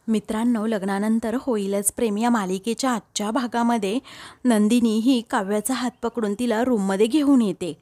मित्रांनो, लग्नानंतर होईलच प्रेम या मालिकेच्या आजच्या भागामध्ये नंदिनी ही काव्याचा हात पकडून तिला रूममध्ये घेऊन येते।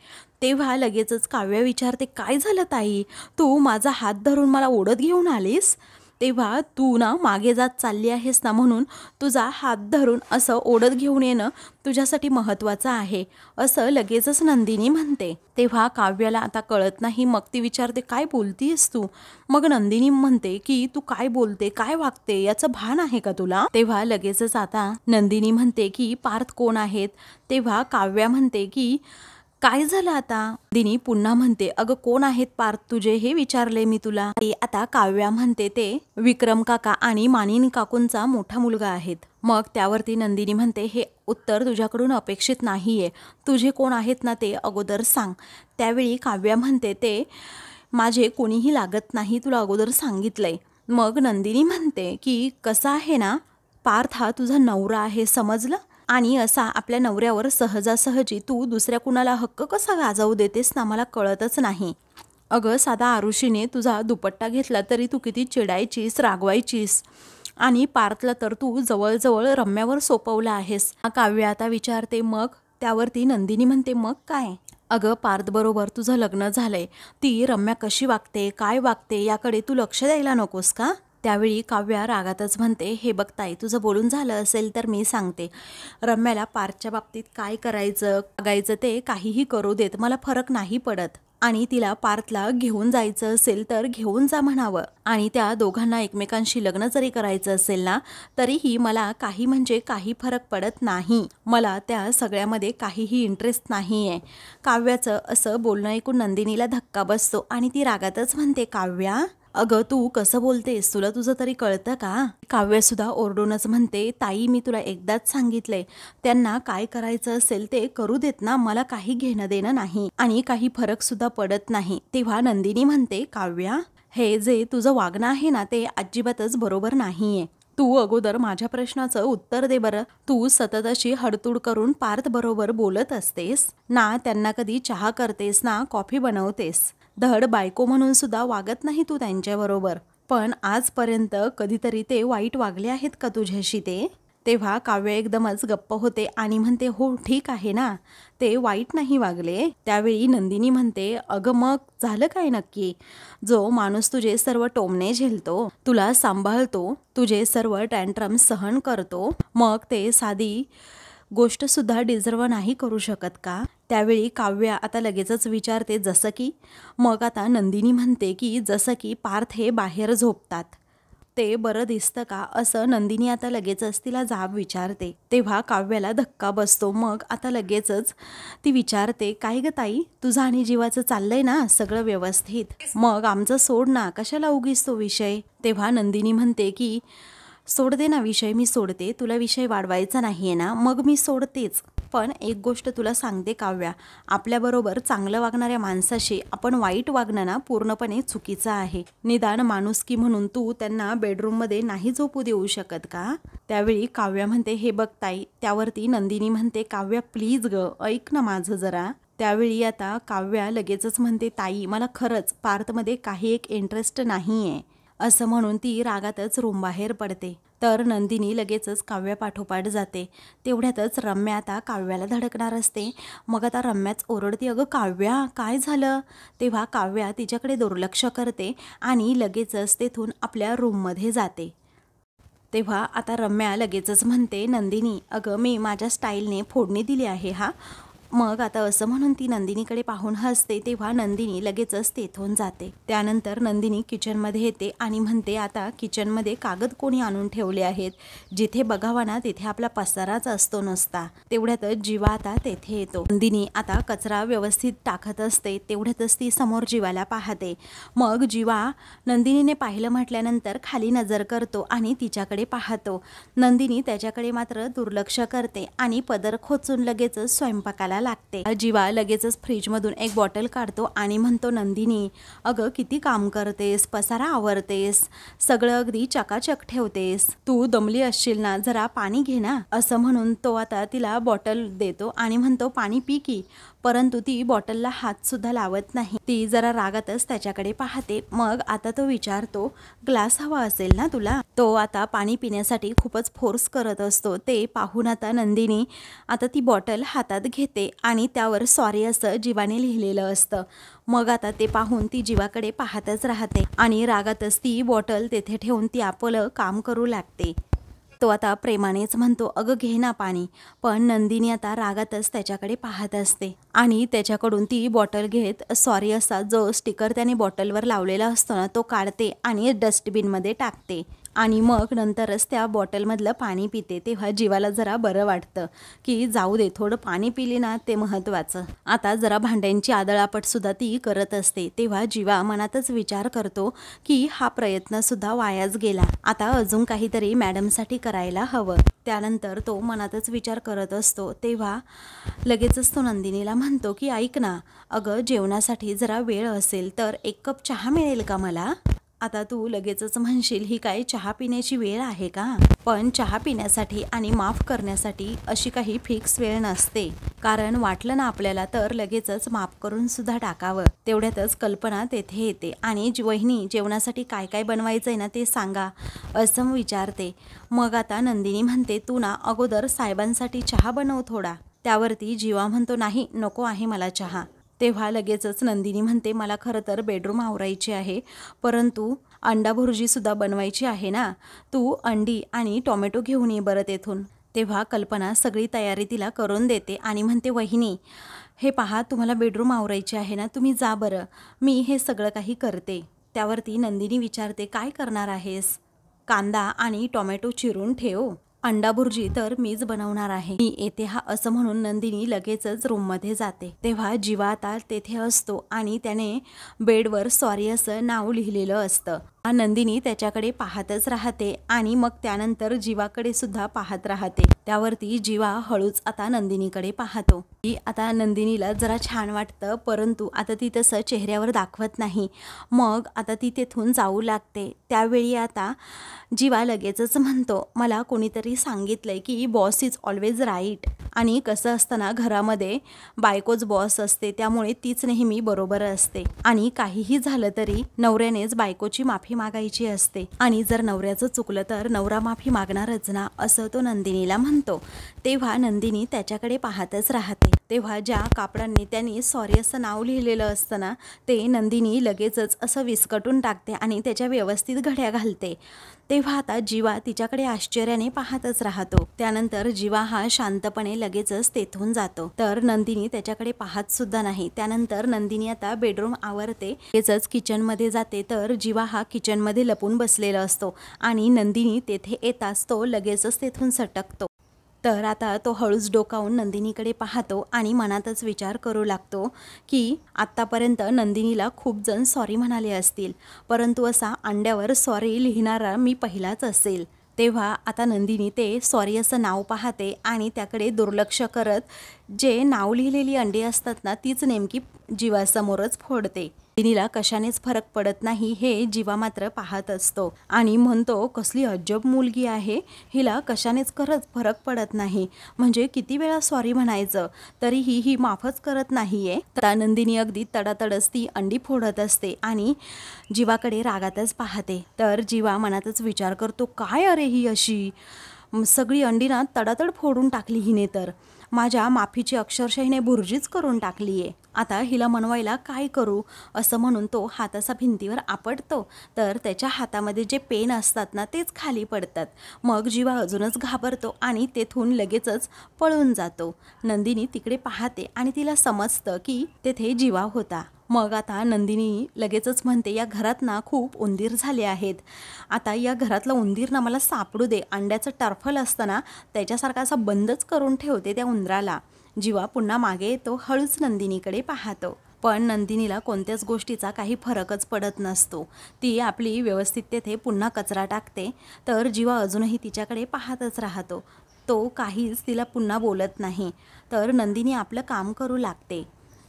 तेव्हा लगेचच काव्य विचारते, काय झालं ताई, तू माझा हात धरून मला ओढत घेऊन आलीस? तेव्हा तू ना मागे जात चालली आहेस ना, म्हणून तुझा हात धरून असं ओढत घेऊन येणं तुझ्यासाठी महत्त्वाचं आहे, असं लगेचच नंदिनी म्हणते। तेव्हा काव्याला आता कळत नाही, मग ती विचारते, काय बोलतीयस तू? मग नंदिनी म्हणते की तू काय बोलते, काय वागते, याचं भान आहे का तुला? तेव्हा लगेचच आता नंदिनी म्हणते की पार्थ कोण आहेत? तेव्हा काव्या म्हणते की काय झालं आता? दिनी पुन्हा म्हणते, अगं कोण आहेत पार्थ तुझे, हे विचारले मी तुला। आता काव्या म्हणते ते विक्रम काका आणि मानिनी काकूंचा मोठा मुलगा आहेत। मग त्यावरती नंदिनी म्हणते, हे उत्तर तुझ्याकडून अपेक्षित नाहीये, तुझे कोण आहेत ना ते अगोदर सांग। त्यावेळी काव्या म्हणते, ते माझे कोणीही लागत नाही, तुला अगोदर सांगितलंय। मग नंदिनी म्हणते की कसं आहे ना, पार्थ हा तुझा नवरा आहे, समजलं? आणि असा आपल्या नवऱ्यावर सहजासहजी तू दुसऱ्या कुणाला हक्क कसा गाजवू देतेस ना, मला कळतच नाही। अगं साधा आरुषीने तुझा दुपट्टा घेतला तरी तू किती चिडायचीस, रागवायचीस, आणि पार्थला तर तू जवळजवळ रम्यावर सोपवलं आहेस। काव्य आता विचारते, मग? त्यावरती नंदिनी म्हणते, मग काय? अगं पार्थ बरोबर तुझं लग्न झालंय, ती रम्या कशी वागते, काय वागते, याकडे तू लक्ष द्यायला नकोस का? त्यावेळी काव्या रागातच म्हणते, हे बघ ताई, तुझं बोलून झालं असेल तर मी सांगते, रम्याला पार्थच्या बाबतीत काय करायचं वागायचं ते काहीही करू देत, मला फरक नाही पडत। आणि तिला पार्थला घेऊन जायचं असेल तर घेऊन जा म्हणावं, आणि त्या दोघांना एकमेकांशी लग्न जरी करायचं असेल ना, तरीही मला काही म्हणजे काही फरक पडत नाही, मला त्या सगळ्यामध्ये काहीही इंटरेस्ट नाही आहे। काव्याचं असं बोलणं ऐकून नंदिनीला धक्का बसतो आणि ती रागातच म्हणते, काव्या अगं तू कसं बोलतेस, तुला तुझं तरी कळतं का? काव्य सुद्धा ओरडूनच म्हणते, ताई मी तुला एकदाच सांगितलंय, त्यांना काय करायचं असेल ते करू देत ना, मला काही घेणं देणं नाही आणि काही फरक सुद्धा पडत नाही। तेव्हा नंदिनी म्हणते, काव्या हे जे तुझं वागणं आहे ना, ते अजिबातच बरोबर नाहीये, तू अगोदर माझ्या प्रश्नाचं उत्तर दे बरं। तू सतत अशी हडतूड करून पार्थ बरोबर बोलत असतेस ना, त्यांना कधी चहा करतेस ना कॉफी बनवतेस, धड बायको म्हणून सुद्धा वागत नाही तू त्यांच्याबरोबर, पण आजपर्यंत कधीतरी ते वाईट वागले आहेत का तुझ्याशी ते? तेव्हा काव्य एकदमच गप्प होते आणि म्हणते, हो ठीक आहे ना, ते वाईट नाही वागले। त्यावेळी नंदिनी म्हणते, अगं मग झालं काय नक्की? जो माणूस तुझे सर्व टोमणे झेलतो, तुला सांभाळतो, तुझे सर्व टँट्रम सहन करतो, मग ते साधी गोष्ट सुद्धा डिझर्व नाही करू शकत का? त्यावेळी काव्या आता लगेचच विचारते, जसं की? मग आता नंदिनी म्हणते की जसं की पार्थ हे बाहेर झोपतात, ते बरं दिसतं का, असं नंदिनी आता लगेचच तिला जाब विचारते। तेव्हा काव्याला धक्का बसतो, मग आता लगेचच ती विचारते, काय ग ताई, तुझं आणि जीवाचं चाललंय ना सगळं व्यवस्थित, मग आमचं सोड ना, कशाला उगीच तो विषय? तेव्हा नंदिनी म्हणते की सोड दे ना विषय, मी सोडते, तुला विषय वाढवायचा नाहीये ना, मग मी सोडतेच, पण एक गोष्ट तुला सांगते काव्या, आपल्याबरोबर चांगलं वागणाऱ्या माणसाशी आपण वाईट वागणं ना पूर्णपणे चुकीचं आहे। निदान माणुसकी म्हणून तू त्यांना बेडरूममध्ये नाही झोपू देऊ शकत का? त्यावेळी काव्या म्हणते, हे बघ ताई। त्यावरती नंदिनी म्हणते, काव्या प्लीज ग, ऐक ना माझं जरा। त्यावेळी आता काव्या लगेचच म्हणते, ताई मला खरंच पार्थमध्ये काही एक इंटरेस्ट नाही आहे, असं म्हणून ती रागातच रूमबाहेर पडते। तर नंदिनी लगेचच काव्या पाठोपाठ जाते। तेवढ्यातच रम्या आता काव्याला धडकणार असते, मग आता रम्याच ओरडते, अगं काव्या काय झालं? तेव्हा काव्या तिच्याकडे दुर्लक्ष करते आणि लगेचच तेथून आपल्या रूममध्ये जाते। तेव्हा आता रम्या लगेचच म्हणते, नंदिनी अगं मी माझ्या स्टाईलने फोडणी दिली आहे हा। मग आता असं म्हणून ती नंदिनीकडे पाहून हसते। तेव्हा नंदिनी लगेचच तेथून जाते। त्यानंतर नंदिनी किचनमध्ये येते आणि म्हणते, आता किचनमध्ये कागद कोणी आणून ठेवले आहेत, जिथे बघावा ना तिथे आपला पसाराच असतो नुसता। तेवढ्यातच जीवा आता तेथे येतो। नंदिनी आता कचरा व्यवस्थित टाकत असते, तेवढ्यातच ती समोर जीवाला पाहते। मग जीवा नंदिनीने पाहिलं म्हटल्यानंतर खाली नजर करतो आणि तिच्याकडे पाहतो। नंदिनी त्याच्याकडे मात्र दुर्लक्ष करते आणि पदर खोचून लगेचच स्वयंपाकाला लागते। जीवा लगेचच फ्रीजमधून एक बॉटल काढतो आणि म्हणतो, नंदिनी अगं किती काम करतेस, पसारा आवरतेस, सगळं अगदी चकाचक ठेवतेस, तू दमली असशील ना, जरा पाणी घे ना, असं म्हणून तो आता तिला बॉटल देतो आणि म्हणतो, पाणी पी की। परंतु ती बॉटलला हात सुद्धा लावत नाही. ती जरा रागातच त्याच्याकडे पाहते. मग आता तो विचारतो, ग्लास हवा असेल ना तुला? तो आता पाणी पिण्यासाठी खूपच फोर्स करत असतो. ते पाहून आता नंदिनी आता ती बॉटल हातात घेते आणि त्यावर सॉरी असं जीवाने लिहिलेलं असतं. मग आता ते पाहून ती जीवाकडे पाहतच राहते आणि रागातच ती बॉटल तेथे ठेवून ती आपलं काम करू लागते. तो आता प्रेमानेच म्हणतो, अगं घे ना पाणी. पण नंदिनी आता रागातच त्याच्याकडे पाहत असते आणि त्याच्याकडून ती बॉटल घेत सॉरी असा जो स्टिकर त्याने बॉटलवर लावलेला असतो ना तो काढते आणि डस्टबिनमध्ये टाकते आणि मग नंतरच त्या बॉटलमधलं पाणी पिते. तेव्हा जीवाला जरा बरं वाटतं की जाऊ दे, थोडं पाणी पिले ना ते महत्त्वाचं. आता जरा भांड्यांची आदळापटसुद्धा ती करत असते. तेव्हा जीवा मनातच विचार करतो की हा प्रयत्नसुद्धा वायाच गेला. आता अजून काहीतरी मॅडमसाठी करायला हवं. त्यानंतर तो मनातच विचार करत असतो. तेव्हा लगेचच तो नंदिनीला म्हणतो की ऐक ना, अगं जेवणासाठी जरा वेळ असेल तर 1 कप चहा मिळेल का मला? आता तू लगेचच म्हणशील, ही काय चहा पिण्याची वेळ आहे का? पण चहा पिण्यासाठी आणि माफ करण्यासाठी अशी काही फिक्स वेळ नसते. कारण वाटलं ना आपल्याला तर लगेचच माफ करून सुद्धा टाकावं. तेवढ्यातच कल्पना तेथे येते आणि वहिनी जेवणासाठी काय काय बनवायचंय ना ते सांगा असं विचारते. मग आता नंदिनी म्हणते, तू ना अगोदर साहेबांसाठी चहा बनव थोडा. त्यावरती जीवा म्हणतो, नाही नको आहे मला चहा. तेव्हा लगेचच नंदिनी म्हणते, मला खरं तर बेडरूम आवरायची आहे, परंतु अंडा भुर्जीसुद्धा बनवायची आहे ना, तू अंडी आणि टोमॅटो घेऊन ये बरं तेथून. तेव्हा कल्पना सगळी तयारी तिला करून देते आणि म्हणते, वहिनी हे पहा तुम्हाला बेडरूम आवरायची आहे ना, तुम्ही जा बरं, मी हे सगळं काही करते. त्यावरती नंदिनी विचारते, काय करणार आहेस? कांदा आणि टोमॅटो चिरून ठेव, अंडा भुर्जी तर मीच बनवणार आहे, मी येते हा असं म्हणून नंदिनी लगेचच रूममध्ये जाते. तेव्हा जीवा आता तेथे असतो आणि त्याने बेडवर सॉरी असं नाव लिहिलेलं असतं. नंदिनी त्याच्याकडे पाहतच राहते आणि मग त्यानंतर जीवाकडे सुद्धा पाहत राहते. त्यावरती जीवा हळूच आता नंदिनीकडे पाहतो. ती आता नंदिनीला जरा छान वाटतं, परंतु आता ती तसं चेहऱ्यावर दाखवत नाही. मग आता ती तेथून जाऊ लागते. त्यावेळी आता जीवा लगेचच म्हणतो, मला कोणीतरी सांगितलंय की बॉस इज ऑलवेज राईट. आणि कसं असतं ना, घरामध्ये बायकोच बॉस असते, त्यामुळे तीच नेहमी बरोबर असते आणि काहीही झालं तरी नवऱ्यानेच बायकोची माफी मागायची असते आणि जर नवऱ्याचं चुकलं तर नवरा माफी मागणारच ना, असं तो नंदिनीला म्हणतो. तेव्हा नंदिनी त्याच्याकडे पाहतच राहते. तेव्हा ज्या कापडांनी त्यांनी सॉरी असं नाव लिहिलेलं असतं ना, ते नंदिनी लगेचच असं विस्कटून टाकते आणि त्याच्या व्यवस्थित घड्या घालते. तेव्हा आता जीवा तिच्याकडे आश्चर्याने पाहतच राहतो. त्यानंतर जीवा हा शांतपणे लगेचच तेथून जातो. तर नंदिनी त्याच्याकडे पाहत सुद्धा नाही. त्यानंतर नंदिनी आता बेडरूम आवरते, लगेचच किचनमध्ये जाते. तर जीवा हा किचनमध्ये लपून बसलेला असतो आणि नंदिनी तेथे येताच तो लगेचच तेथून सटकतो. तर आता तो हळूच डोकावून नंदिनीकडे पाहतो आणि मनातच विचार करू लागतो की आत्तापर्यंत नंदिनीला खूप जण सॉरी म्हणाले असतील, परंतु असा अंड्यावर सॉरी लिहिणारा मी पहिलाच असेल. तेव्हा आता नंदिनी ते सॉरी असं नाव पाहते आणि त्याकडे दुर्लक्ष करत जे नाव लिहिलेली अंडी असतात ना, तीच नेमकी जीवासमोरच फोडते. नंदिनीला कशानेच फरक पडत नाही हे जीवा मात्र पाहत असतो आणि म्हणतो, कसली अजब मुलगी आहे, हिला कशानेच खरंच फरक पडत नाही, म्हणजे किती वेळा सॉरी म्हणायचं तरीही ही माफच करत नाहीये. तर नंदिनी अगदी तडातडच ती अंडी फोडत असते आणि जीवाकडे रागातच पाहते. तर जीवा मनातच विचार करतो, काय अरे ही अशी सगळी अंडी ना तडातड फोडून टाकली हिने, तर माझ्या माफीची अक्षरशः हिने भुर्जीच करून टाकली आहे. आता हिला मनवायला काय करू असं म्हणून तो हात असा भिंतीवर आपटतो. तर त्याच्या हातामध्ये जे पेन असतात ना तेच खाली पडतात. मग जीवा अजूनच घाबरतो आणि तेथून लगेचच पळून जातो. नंदिनी तिकडे पाहते आणि तिला समजतं की तेथे जीवा होता. मग आता नंदिनी लगेचच म्हणते, या घरात ना खूप उंदीर झाले आहेत, आता या घरातला उंदीर ना मला सापडू दे, अंड्याचं टरफल असतं ना त्याच्यासारखा असा बंदच करून ठेवते त्या उंदराला. जीवा पुन्हा मागे येतो, हळूच नंदिनीकडे पाहतो. पण नंदिनीला कोणत्याच गोष्टीचा काही फरकच पडत नसतो. ती आपली व्यवस्थित तेथे पुन्हा कचरा टाकते. तर जीवा अजूनही तिच्याकडे पाहतच राहतो. तो काहीच तिला पुन्हा बोलत नाही. तर नंदिनी आपलं काम करू लागते.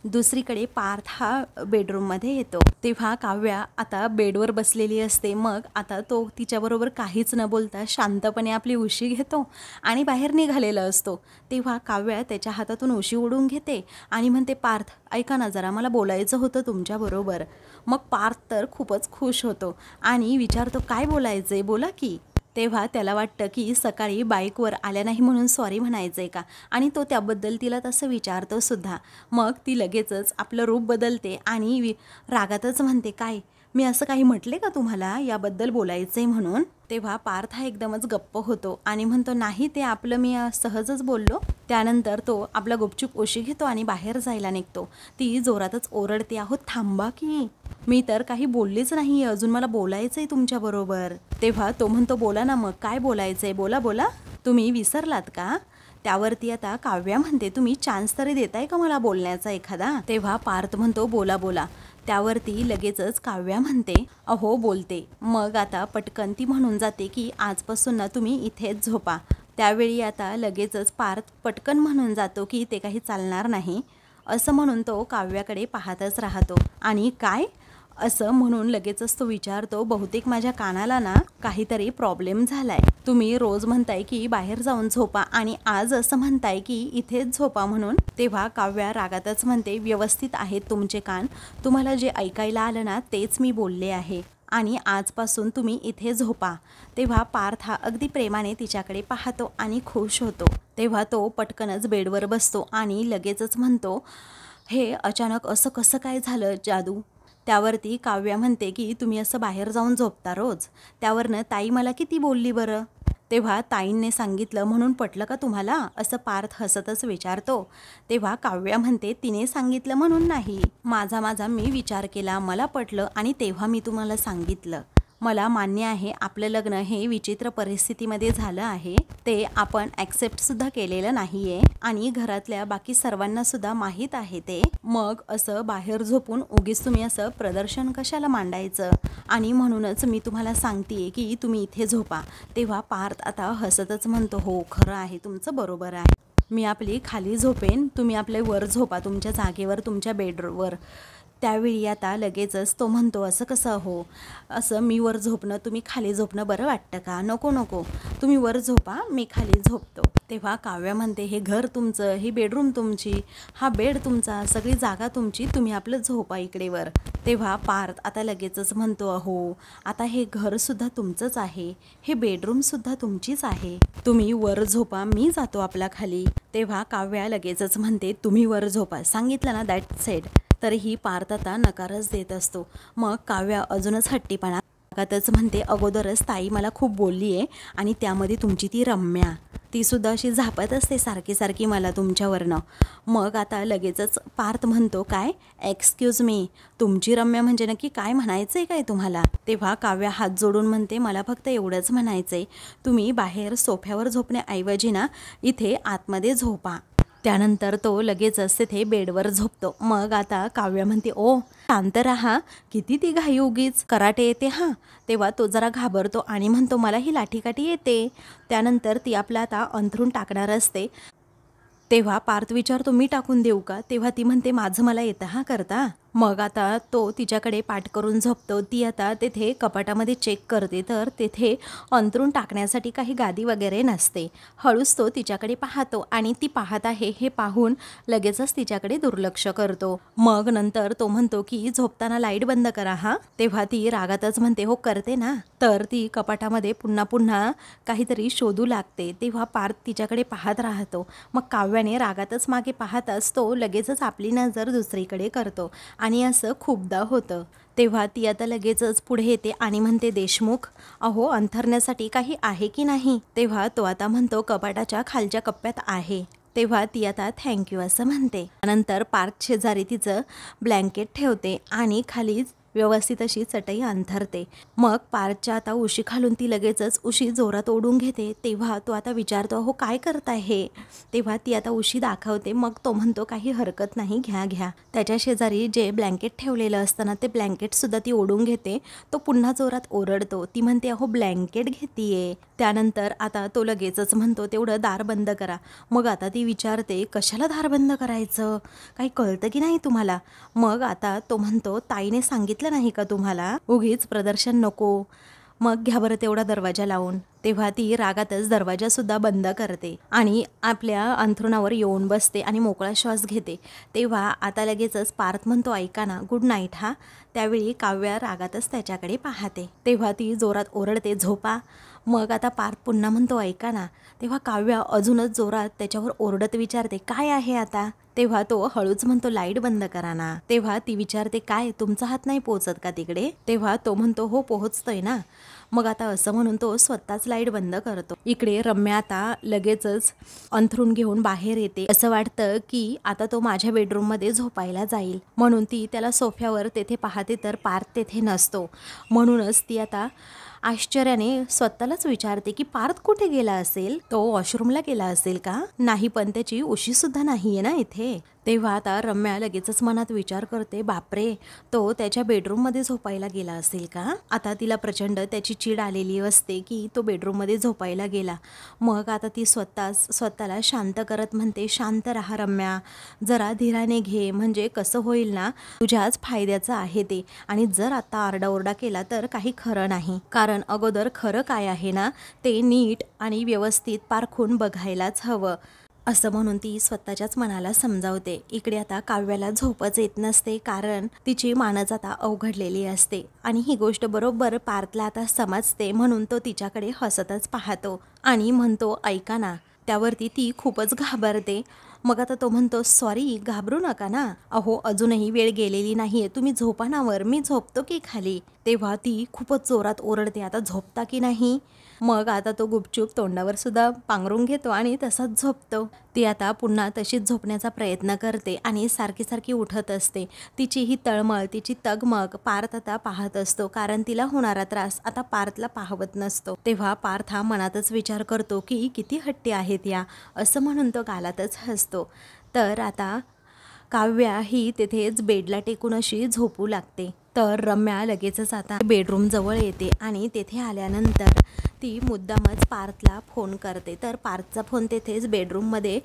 दुसरीकडे पार्थ हा बेडरूममध्ये येतो तेव्हा काव्या आता बेडवर बसलेली असते. मग आता तो तिच्याबरोबर काहीच न बोलता शांतपणे आपली उशी घेतो आणि बाहेर निघालेला असतो. तेव्हा काव्या त्याच्या हातातून उशी ओढून घेते आणि म्हणते, पार्थ ऐका ना जरा, मला बोलायचं होतं तुमच्याबरोबर. मग पार्थ तर खूपच खुश होतो आणि विचारतो, काय बोलायचं आहे, बोला की. तेव्हा त्याला वाटतं की सकाळी बाईकवर आल्या नाही म्हणून सॉरी म्हणायचं आहे का, आणि तो त्याबद्दल तिला तसं विचारतो सुद्धा. मग ती लगेचच आपलं रूप बदलते आणि रागातच म्हणते, काय मी असं काही म्हटले का तुम्हाला याबद्दल बोलायचं आहे म्हणून. तेव्हा पार्थ हा एकदमच गप्प होतो आणि म्हणतो, नाही ते आपलं मी सहजच बोललो. त्यानंतर तो आपला गुपचूप उशी घेतो आणि बाहेर जायला निघतो. ती जोरातच ओरडते, अहो थांबा की, मी तर काही बोललीच नाही, अजून मला बोलायचं आहे तुमच्याबरोबर. तेव्हा तो म्हणतो, बोला ना मग, काय बोलायचं आहे, बोला बोला, तुम्ही विसरलात का. त्यावरती आता काव्या म्हणते, तुम्ही चान्स तरी देताय का मला बोलण्याचा एखादा. तेव्हा पार्थ म्हणतो, बोला बोला. त्यावरती लगेचच काव्या म्हणते, अहो बोलते. मग आता पटकन ती म्हणून जाते की आजपासून ना तुम्ही इथेच झोपा. त्यावेळी आता लगेचच पार्थ पटकन म्हणून जातो की ते काही चालणार नाही. असं म्हणून तो काव्याकडे पाहतच राहतो आणि काय असं म्हणून लगेचच तो विचारतो, बहुतेक माझ्या कानाला ना काहीतरी प्रॉब्लेम झालाय. तुम्ही रोज म्हणताय की बाहेर जाऊन झोपा आणि आज असं म्हणताय की इथेच झोपा म्हणून. तेव्हा काव्या रागातच म्हणते, व्यवस्थित आहेत तुमचे कान, तुम्हाला जे ऐकायला आलं ना तेच मी बोलले आहे आणि आजपासून तुम्ही इथे झोपा. तेव्हा पार्थ हा अगदी प्रेमाने तिच्याकडे पाहतो आणि खुश होतो. तेव्हा तो पटकनच बेडवर बसतो आणि लगेचच म्हणतो, हे अचानक असं कसं काय झालं जादू. त्यावरती काव्या म्हणते की तुम्ही असं बाहेर जाऊन झोपता रोज, त्यावरनं ताई मला किती बोलली बरं. तेव्हा ताईंने सांगितलं म्हणून पटलं का तुम्हाला, असं पार्थ हसतच विचारतो. तेव्हा काव्या म्हणते, तिने सांगितलं म्हणून नाही, माझा मी विचार केला, मला पटलं आणि तेव्हा मी तुम्हाला सांगितलं. मला मान्य आहे आपलं लग्न हे विचित्र परिस्थितीमध्ये झालं आहे, ते आपण ॲक्सेप्टसुद्धा केलेलं नाही आहे आणि घरातल्या बाकी सर्वांना सुद्धा माहीत आहे ते. मग असं बाहेर झोपून उगीच तुम्ही असं प्रदर्शन कशाला मांडायचं, आणि म्हणूनच मी तुम्हाला सांगते की तुम्ही इथे झोपा. तेव्हा पार्थ आता हसतच म्हणतो, हो खरं आहे तुमचं, बरोबर आहे, मी आपली खाली झोपेन, तुम्ही आपले वर झोपा तुमच्या जागेवर, तुमच्या बेडवर. त्यावेळी आता लगेचच तो म्हणतो, असं कसं हो, असं मी वर झोपणं तुम्ही खाली झोपणं बरं वाटतं का, नको नको, तुम्ही वर झोपा मी खाली झोपतो. तेव्हा काव्या म्हणते, हे घर तुमचं, ही बेडरूम तुमची, हा बेड तुमचा, सगळी जागा तुमची, तुम्ही आपलं झोपा इकडे वर. तेव्हा पार्थ आता लगेचच म्हणतो, अहो आता हे घरसुद्धा तुमचंच आहे, हे बेडरूमसुद्धा तुमचीच आहे, तुम्ही वर झोपा, मी जातो आपला खाली. तेव्हा काव्या लगेचच म्हणते, तुम्ही वर झोपा, सांगितलं ना, दॅट सेड. तरीही पार्थ आता नकारच देत असतो. मग काव्या अजूनच हट्टीपणा रागातच म्हणते, अगोदरच ताई मला खूप बोलली आहे आणि त्यामध्ये तुमची ती रम्या, तीसुद्धा अशी झापत असते सारखी सारखी मला तुमच्यावरनं. मग आता लगेचच पार्थ म्हणतो, काय एक्सक्यूज मी, तुमची रम्या म्हणजे नक्की काय म्हणायचं आहे काय तुम्हाला. तेव्हा काव्या हात जोडून म्हणते, मला फक्त एवढंच म्हणायचं आहे, तुम्ही बाहेर सोफ्यावर झोपण्याऐवजी ना इथे आतमध्ये झोपा. त्यानंतर तो लगेचच तिथे बेडवर झोपतो. मग आता काव्या म्हणते, ओ शांत राहा, किती ती घाई, उगीच कराटे येते हां. तेव्हा तो जरा घाबरतो आणि म्हणतो, मला ही लाठीकाठी येते. त्यानंतर ती आपला आता अंथरूण टाकणार असते. तेव्हा पार्थ विचारतो, मी टाकून देऊ का. तेव्हा ती म्हणते, माझं मला येतं हा करता. मग आता तो तिच्याकडे पाठ करून झोपतो. ती आता तेथे कपाटामध्ये चेक करते तर तेथे अंथरूण टाकण्यासाठी काही गादी वगैरे नसते. हळूच तो तिच्याकडे पाहतो आणि ती पाहत आहे हे पाहून लगेचच तिच्याकडे दुर्लक्ष करतो. मग नंतर तो म्हणतो की झोपताना लाईट बंद करा हा. तेव्हा ती रागातच म्हणते, हो करते ना. तर ती कपाटामध्ये पुन्हा पुन्हा काहीतरी शोधू लागते. तेव्हा पार्थ तिच्याकडे पाहत राहतो. मग काव्याने रागातच मागे पाहताच तो लगेचच आपली नजर दुसरीकडे करतो आणि असं खूपदा होतं. तेव्हा ती आता लगेचच पुढे येते आणि म्हणते, देशमुख अहो अंथरण्यासाठी काही आहे की नाही. तेव्हा तो आता म्हणतो, कपाटाच्या खालच्या कप्प्यात आहे. तेव्हा ती आता थँक्यू असं म्हणते. नंतर पार्थ शेजारी तिचं ब्लँकेट ठेवते आणि खाली व्यवस्थित अशी चटई अंथरते. मग पार्थच्या आता उशी खालून ती लगेचच उशी जोरात ओढून घेते. तेव्हा तो आता विचारतो, हो काय करताय हे? तेव्हा ती आता उशी दाखवते. मग तो म्हणतो, काही हरकत नाही, घ्या घ्या. त्याच्या शेजारी जे ब्लँकेट ठेवलेलं असतं ना, ते ब्लँकेट सुद्धा ती ओढून घेते. तो पुन्हा जोरात ओरडतो. ती म्हणते, अहो ब्लँकेट घेतीये. त्यानंतर आता तो लगेचच म्हणतो, तेवढं दार बंद करा. मग आता ती विचारते, कशाला दार बंद करायचं? काही कळतं की नाही तुम्हाला? मग आता तो म्हणतो, ताईने सांगितलं नाही का तुम्हाला? उगीच प्रदर्शन नको. मग घ्या बरं तेवढा दरवाजा लावून. तेव्हा ती रागातच दरवाजासुद्धा बंद करते आणि आपल्या अंथरुणावर येऊन बसते आणि मोकळा श्वास घेते. तेव्हा आता लगेचच पार्थ म्हणतो, ऐका ना, गुड नाईट हा. त्यावेळी काव्या रागातच त्याच्याकडे पाहते. तेव्हा ती जोरात ओरडते, झोपा. मग आता पार्थ पुन्हा म्हणतो, ऐका ना. तेव्हा काव्या अजूनच जोरात त्याच्यावर ओरडत विचारते, काय आहे आता? तेव्हा तो हळूच म्हणतो, लाईट बंद करा ना. तेव्हा ती विचारते, काय तुमचा हात नाही पोहोचत का तिकडे? तेव्हा तो म्हणतो, हो पोहोचतोय ना. मग आता असं म्हणून तो स्वतःच लाईट बंद करतो. इकडे रम्या आता लगेचच अंथरूण घेऊन बाहेर येते. असं वाटतं की आता तो माझ्या बेडरूममध्ये झोपायला जाईल, म्हणून ती त्याला सोफ्यावर तेथे पाहते तर पार्थ तेथे नसतो. म्हणूनच ती आता आश्चर्याने स्वतःलाच विचारते की पार्थ कुठे गेला असेल? तो वॉशरूमला गेला असेल का? नाही, पण त्याची उशी सुद्धा नाहीये ना इथे. तेव्हा आता रम्या लगेचच मनात विचार करते, बापरे, तो त्याच्या बेडरूममध्ये झोपायला गेला असेल का? आता तिला प्रचंड त्याची चीड आलेली असते की तो बेडरूममध्ये झोपायला गेला. मग आता ती स्वतःला शांत करत म्हणते, शांत राहा रम्या, जरा धीराने घे, म्हणजे कसं होईल ना, तुझ्याच फायद्याचं आहे ते. आणि जर आता आरडाओरडा केला तर काही खरं नाही. कारण अगोदर खरं काय आहे ना, ते नीट आणि व्यवस्थित पारखून बघायलाच हवं. असं म्हणून ती स्वतःच्याच मनाला समजावते. इकडे आता काव्याला झोपच येत नसते, कारण तिची मानच आता अवघडलेली असते. आणि ही गोष्ट बरोबर पार्थला आता समजते, म्हणून तो तिच्याकडे हसतच पाहतो आणि म्हणतो, ऐका ना. त्यावरती ती खूपच घाबरते. मग आता तो म्हणतो, सॉरी, घाबरू नका ना. अहो अजूनही वेळ गेलेली नाहीये, तुम्ही झोपा ना वर, मी झोपतो की खाली. तेव्हा ती खूपच जोरात ओरडते, आता झोपता की नाही? मग आता तो गुपचूप तोंडावर सुद्धा पांघरून घेतो आणि तसाच झोपतो. ती आता पुन्हा तशीच झोपण्याचा प्रयत्न करते आणि सारखी सारखी उठत असते. तिची ही तळमळ, तिची तगमग पार्थ आता पाहत असतो, कारण तिला होणारा त्रास आता पार्थला पाहवत नसतो. तेव्हा पार्थ हा मनातच विचार करतो की किती हट्टी आहेत या, असं म्हणून तो गालातच हसतो. तर आता काव्या ही तेथेच बेडला टेकून अशी झोपू लागते. तर रम्या लगेचच आता बेडरूम जवळ येते आणि तेथे आल्यानंतर ती मुद्दामच पार्थला फोन करते. तर पार्थचा फोन तेथेच बेडरूममध्ये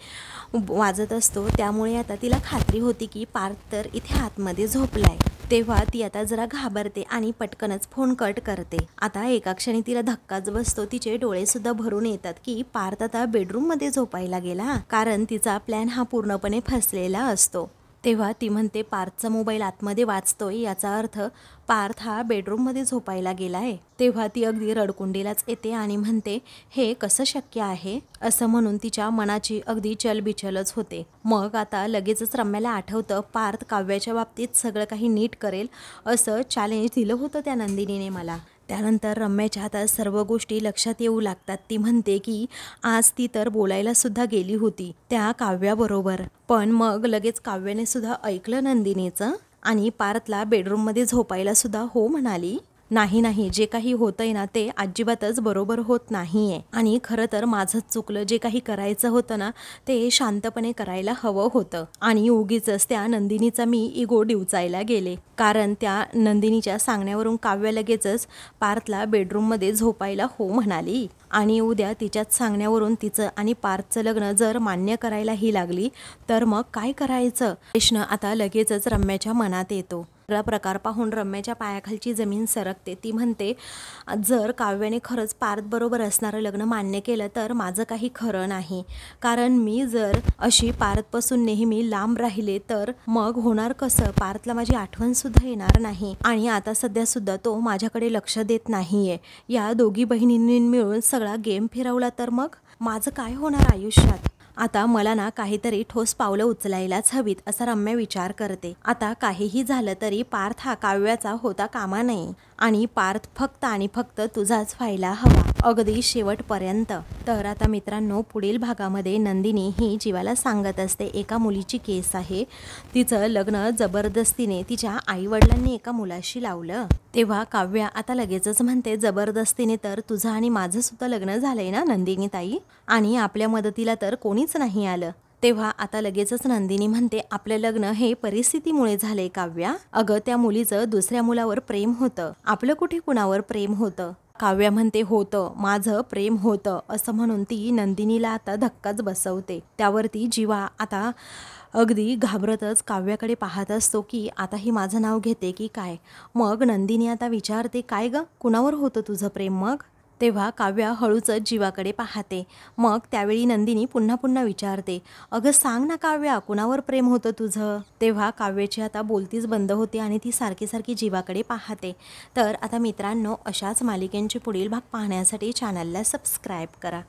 वाजत असतो, त्यामुळे आता तिला खात्री होती की पार्थ तर इथे आतमध्ये झोपलाय. तेव्हा ती आता जरा घाबरते आणि पटकनच फोन कट करते. आता एका क्षणी तिला धक्काच बसतो. तिचे डोळे सुद्धा भरून येतात की पार्थ आता बेडरूममध्ये झोपायला गेला, कारण तिचा प्लॅन हा पूर्णपणे फसलेला असतो. तेव्हा ती म्हणते, पार्थचा मोबाईल आतमध्ये वाजतोय, याचा अर्थ पार्थ हा बेडरूममध्ये झोपायला गेलाय. तेव्हा ती अगदी रडकुंडीलाच येते आणि म्हणते, हे कसं शक्य आहे? असं म्हणून तिच्या मनाची अगदी चलबिचलच होते. मग आता लगेचच रम्याला आठवतं, पार्थ काव्याच्या बाबतीत सगळं काही नीट करेल असं चॅलेंज दिलं होतं त्या नंदिनीने मला. त्यानंतर रम्याच्या आता सर्व गोष्टी लक्षात येऊ लागतात. ती म्हणते की आज ती तर बोलायला सुद्धा गेली होती त्या काव्याबरोबर, पण मग लगेच काव्याने सुद्धा ऐकलं नंदिनीचं आणि पार्थला बेडरूममध्ये झोपायला सुद्धा हो म्हणाली. नाही, जे काही होतंय ना ते अजिबातच बरोबर होत नाहीये. आणि खरं तर माझंच चुकलं. जे काही करायचं होतं ना ते शांतपणे करायला हवं होतं आणि उगीचच त्या नंदिनीचा मी इगो डिवचायला गेले. कारण त्या नंदिनीच्या सांगण्यावरून काव्य लगेचच पार्थला बेडरूममध्ये झोपायला हो म्हणाली. आणि उद्या तिच्याच सांगण्यावरून तिचं आणि पार्थचं लग्न जर मान्य करायलाही लागली तर मग काय करायचं? प्रश्न आता लगेचच रम्याच्या मनात येतो. सगळा प्रकार पाहून रम्याच्या पायाखालची जमीन सरकते. ती म्हणते, जर काव्याने खरंच पार्थ बरोबर असणारं लग्न मान्य केलं तर माझं काही खरं नाही. कारण मी जर अशी पार्थपासून नेहमी लांब राहिले तर मग होणार कसं? पार्थला माझी आठवण सुद्धा येणार नाही आणि आता सध्या सुद्धा तो माझ्याकडे लक्ष देत नाहीये. या दोघी बहिणींनी मिळून सगळा गेम फिरवला तर मग माझं काय होणार आयुष्यात? आता मला ना काहीतरी ठोस पावलं उचलायलाच हवीत, असा रम्या विचार करते. आता काहीही झालं तरी पार्थ हा काव्याचा होता कामा नये आणि पार्थ फक्त आणि फक्त तुझाच व्हायला हवा, अगदी शेवटपर्यंत. तर आता मित्रांनो, पुढील भागामध्ये नंदिनी ही जीवाला सांगत असते एका मुलीची केस आहे, तिचं लग्न जबरदस्तीने तिच्या आईवडिलांनी एका मुलाशी लावलं. तेव्हा काव्या आता लगेचच म्हणते, जबरदस्तीने तर तुझं आणि माझं सुद्धा लग्न झालंय ना नंदिनी ताई, आणि आपल्या मदतीला तर कोणीच नाही आलं. तेव्हा आता लगेचच नंदिनी म्हणते, आपलं लग्न हे परिस्थितीमुळे झाले काव्या. अगं त्या मुलीचं दुसऱ्या मुलावर प्रेम होतं, आपलं कुठे कुणावर प्रेम होतं. काव्या म्हणते, होतं, माझं प्रेम होतं, असं म्हणून ती नंदिनीला आता धक्काच बसवते. त्यावरती जीवा आता अगदी घाबरतच काव्याकडे पाहत असतो की आता ही माझं नाव घेते की काय. मग नंदिनी आता विचारते, काय ग, कुणावर होतं तुझं प्रेम मग? तेव्हा काव्या हळूच जीवाकडे पाहते. मग त्यावेळी नंदिनी पुन्हा पुन्हा विचारते, अगं सांग ना काव्या, कुणावर प्रेम होतं तुझं? तेव्हा काव्याची आता बोलतीच बंद होते आणि ती सारखी सारखी जीवाकडे पाहते. तर आता मित्रांनो, अशाच मालिकेंचे पुढील भाग पाहण्यासाठी चॅनलला सबस्क्राईब करा.